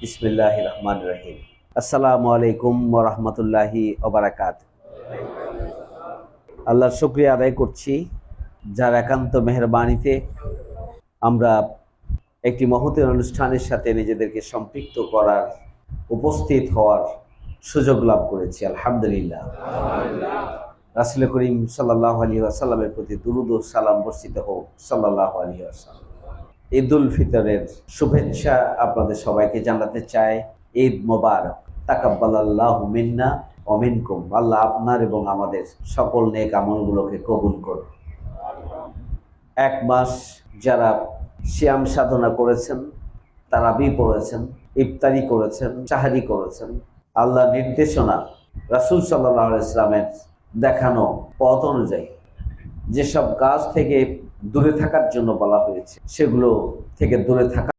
বিসমিল্লাহির রহমানির রহিম। আসসালামু আলাইকুম ওয়া রাহমাতুল্লাহি ওয়া বারাকাতুহু। আল্লাহর শুকরিয়া আদায় করছি, যার একান্ত মেহেরবানিতে আমরা একটি মহতের অনুষ্ঠানের সাথে নিজেদেরকে সম্পৃক্ত করার, উপস্থিত হওয়ার সুযোগ লাভ করেছি। আলহামদুলিল্লাহ। রাসূল করিম সাল্লাল্লাহু আলাইহি ওয়াসাল্লামের প্রতি দুরূদ ও সালাম বর্ষিত হোক সাল্লাল্লাহু আলাইহি ওয়াসাল্লাম। ঈদুল ফিতরের শুভেচ্ছা আপনাদের সবাইকে জানাতে চাই। ঈদ মোবারক। তাকাব্বালাল্লাহু মিন্না ওয়া মিনকুম। আল্লাহ আপনার এবং আমাদের সকল নেক আমলগুলোকে কবুল করুন। এক মাস যারা সিয়াম সাধনা করেছেন, তারাবি পড়েছেন, ইফতারি করেছেন, সাহারি করেছেন, আল্লাহ নির্দেশনা, রাসূল সাল্লাল্লাহু আলাইহি ওয়াসাল্লামের দেখানো পথ অনুযায়ী যেসব কাজ থেকে দূরে থাকার জন্য বলা হয়েছে, সেগুলো থেকে দূরে থাকা